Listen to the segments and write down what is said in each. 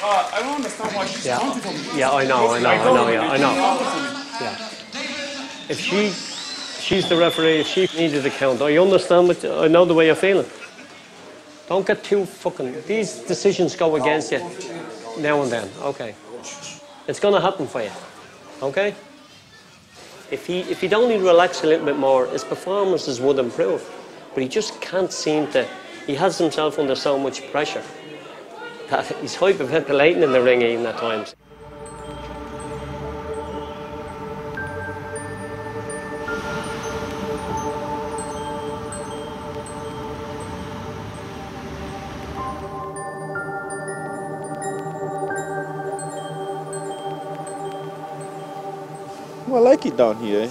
I don't understand why she's counting for me. Yeah, I know, Yeah. If she's the referee, if she needed a count, I understand what, I know the way you're feeling. Don't get too fucking, these decisions go against you now and then, okay. It's gonna happen for you, okay? If he'd only relax a little bit more, his performances would improve. But he just can't seem to, he has himself under so much pressure that he's hyperventilating in the ring even at times. Well, I like it down here.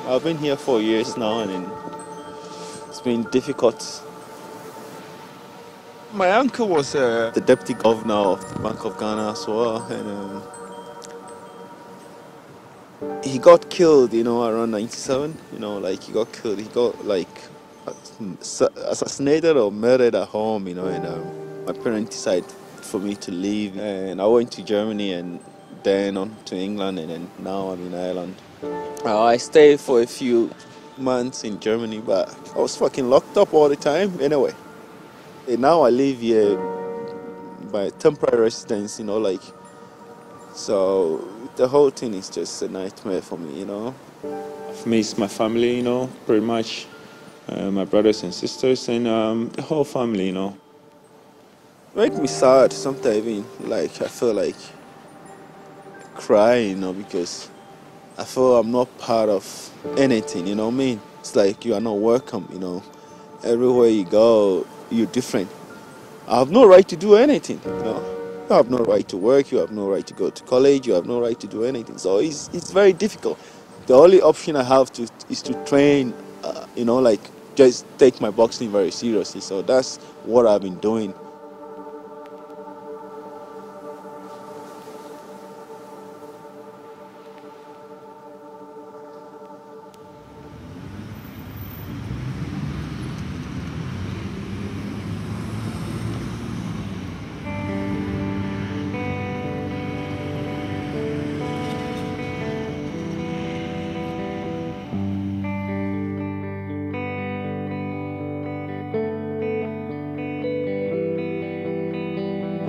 I've been here 4 years now, and it's been difficult. My uncle was the deputy governor of the Bank of Ghana as well, and he got killed, you know, around 97. You know, like he got killed. He got like assassinated or murdered at home, you know, and my parents decided for me to leave, and I went to Germany and then on to England, and then now I'm in Ireland. I stayed for a few months in Germany, but I was fucking locked up all the time anyway. And now I live here by temporary residence, you know, like, so the whole thing is just a nightmare for me, you know. I've missed my family, you know, pretty much, my brothers and sisters, and the whole family, you know. It makes me sad sometimes, even, like, I feel like crying, you know, because I feel I'm not part of anything, you know what I mean? It's like you are not welcome, you know. Everywhere you go, you're different. I have no right to do anything, you know. You have no right to work, you have no right to go to college, you have no right to do anything. So it's very difficult. The only option I have is to train, you know, like just take my boxing very seriously. So that's what I've been doing.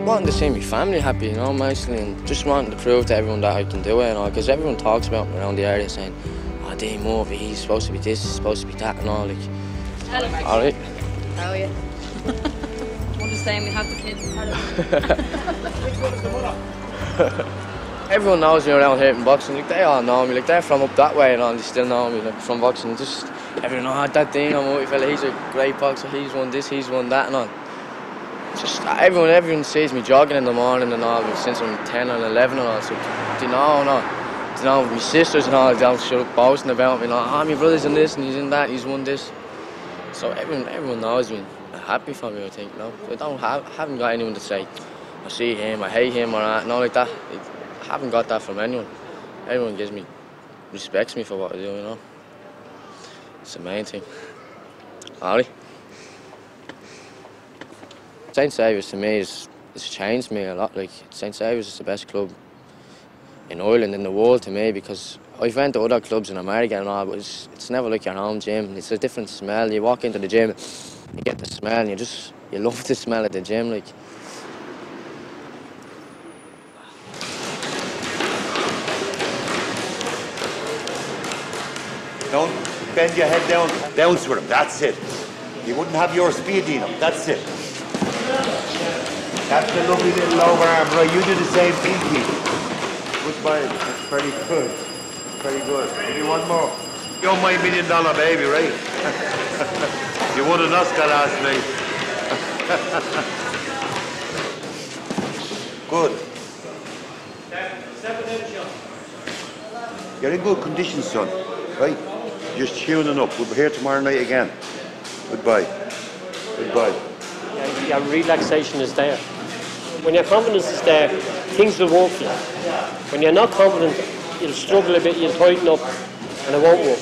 Wanting to see my family happy, you know, mostly, and just wanting to prove to everyone that I can do it, you know, because everyone talks about me around the area saying, oh, Dean Murphy, he's supposed to be this, he's supposed to be that, and all, like. Hello. All right. How are you? I'm just saying we have the kids. Which one is the mother? Everyone knows me around here in boxing, like, they all know me, like, they're from up that way and all, they still know me, like, from boxing, just, everyone knows, that Dean Murphy fella, he's a great boxer, he's won this, he's won that, and all. Just everyone sees me jogging in the morning and all since I'm 10 and 11 and all. So they know, my sisters and all, they'll shut up boasting about me. Oh, my brother's in this and he's in that, he's won this. So everyone knows me. They're happy for me, I think. No, I haven't got anyone to say I see him, I hate him or that, no, like that. I haven't got that from anyone. Everyone respects me for what I do, you know. It's the main thing. Ollie. St Saviour's to me it's changed me a lot. Like, St Saviour's is the best club in Ireland, in the world to me, because I've went to other clubs in America and all, but it's never like your home gym. It's a different smell. You walk into the gym, you get the smell, and you love the smell at the gym. Like. Don't bend your head down. Bounce with him, that's it. You wouldn't have your speed, Dino, that's it. That's the lovely little overarm, right? You do the same thing, Keith. Goodbye. That's very good. Very good. Maybe one more. You're my $1 million baby, right? You won an Oscar last night. Good. You're in good condition, son. Right? Just tuning up. We'll be here tomorrow night again. Goodbye. Goodbye. Your relaxation is there. When your confidence is there, things will work for you. When you're not confident, you'll struggle a bit, you'll tighten up, and it won't work.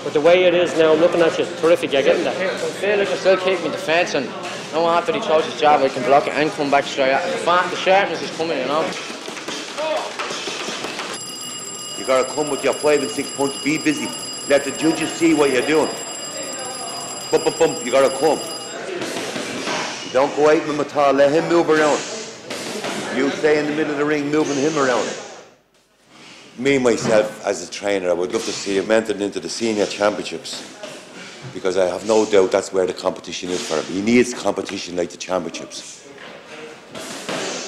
But the way it is now, looking at you, terrific, you're getting that. I feel like I still keep my defence, and No, after he throws his jab, I can block it and come back straight at it. The sharpness is coming, you know. You gotta come with your 5 and 6 punches. Be busy. Let the judges see what you're doing. Bump, bump, bump. You gotta come. Don't go out with him at all. Let him move around. You stay in the middle of the ring, moving him around. Me, myself, as a trainer, I would love to see him entered into the senior championships, because I have no doubt that's where the competition is for him. He needs competition like the championships.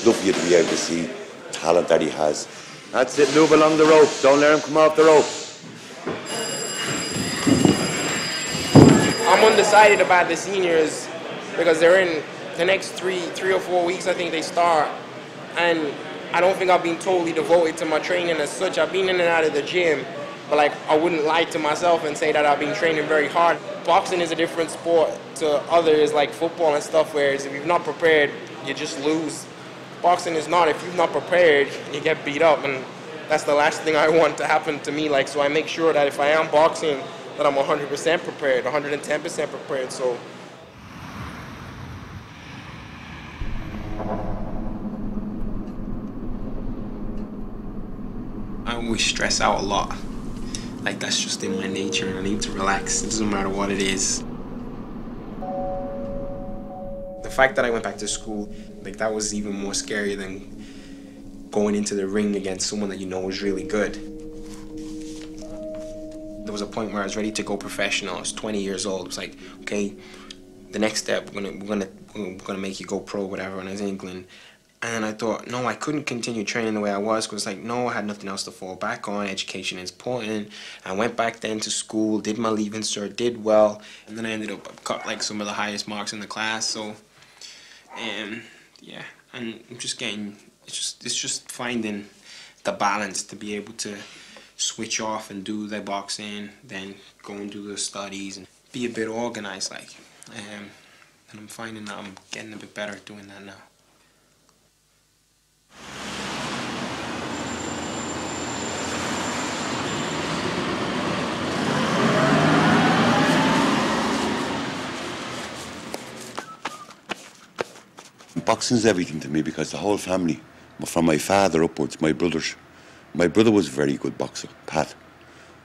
Love you to be able to see talent that he has. That's it, move along the rope. Don't let him come off the rope. I'm undecided about the seniors because they're in the next three or 4 weeks, I think they start. And I don't think I've been totally devoted to my training as such. I've been in and out of the gym, but like I wouldn't lie to myself and say that I've been training very hard. Boxing is a different sport to others like football and stuff, whereas if you're not prepared, you just lose. Boxing is not. If you're not prepared, you get beat up, and that's the last thing I want to happen to me. Like, so I make sure that if I am boxing, that I'm 100% prepared, 110% prepared. So. I always stress out a lot. Like, that's just in my nature, and I need to relax. It doesn't matter what it is. The fact that I went back to school, like, that was even more scary than going into the ring against someone that you know is really good. There was a point where I was ready to go professional. I was 20 years old. It was like, okay, the next step, we're gonna make you go pro, whatever. And I was in England. And I thought, no, I couldn't continue training the way I was, because like, no, I had nothing else to fall back on. Education is important. I went back then to school, did my Leaving Cert, did well, and then I ended up cut like some of the highest marks in the class. So, yeah, and I'm just getting, it's just finding the balance to be able to switch off and do the boxing, then go and do the studies and be a bit organized, like, and I'm finding that I'm getting a bit better at doing that now. Boxing's everything to me, because the whole family, from my father upwards, my brothers. My brother was a very good boxer, Pat,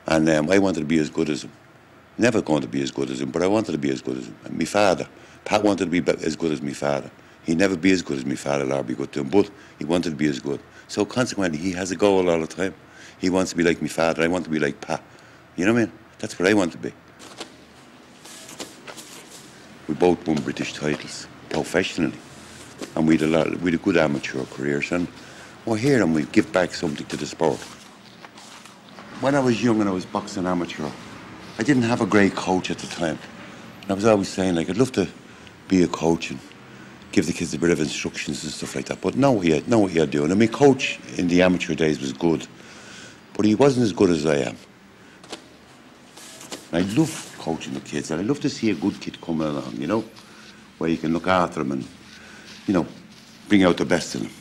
and I wanted to be as good as him. Never going to be as good as him, but I wanted to be as good as him. And my father, Pat wanted to be as good as my father. He'd never be as good as my father or be good to him, but he wanted to be as good. So consequently, he has a goal all the time. He wants to be like my father, I want to be like Pat. You know what I mean? That's what I want to be. We both won British titles professionally, and we had a good amateur careers, and we're here and we give back something to the sport. When I was young and I was boxing amateur, I didn't have a great coach at the time. And I was always saying, like, I'd love to be a coach and give the kids a bit of instructions and stuff like that, but know what you're doing. And my coach in the amateur days was good, but he wasn't as good as I am. And I love coaching the kids, and I love to see a good kid coming along, you know, where you can look after them and, you know, bring out the best in them.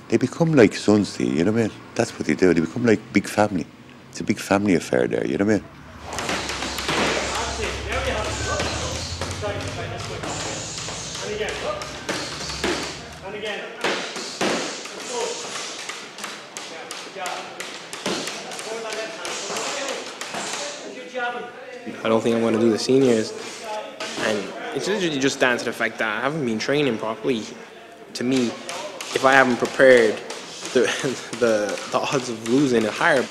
They become like sons to you, you know what I mean? That's what they do. They become like big family. It's a big family affair there, you know what I mean? I don't think I want to do the seniors, and it's literally just down to the fact that I haven't been training properly. To me, if I haven't prepared, the odds of losing are higher.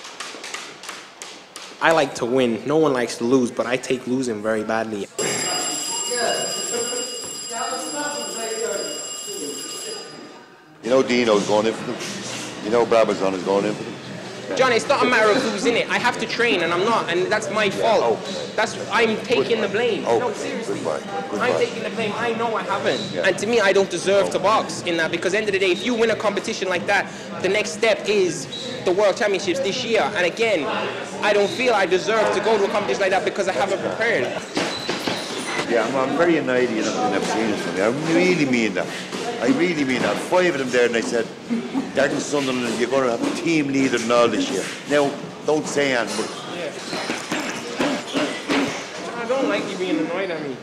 I like to win. No one likes to lose, but I take losing very badly. You know Dino's going in for them. You know Brabazon is going in for them. Johnny, it's not a matter of who's in it. I have to train, and I'm not, and that's my fault. I'm taking the blame. No, seriously. I'm taking the blame. I know I haven't. Yeah. And to me, I don't deserve to box in that, because at the end of the day, if you win a competition like that, the next step is the World Championships this year. And again, I don't feel I deserve to go to a competition like that because I haven't prepared. Yeah, I'm very annoyed you never seen it from me. I really mean that. I really mean that. 5 of them there, and I said, Darren Sunderland, you're going to have a team leader and all this year. Now, don't say anything, but... I don't like you being annoyed at me.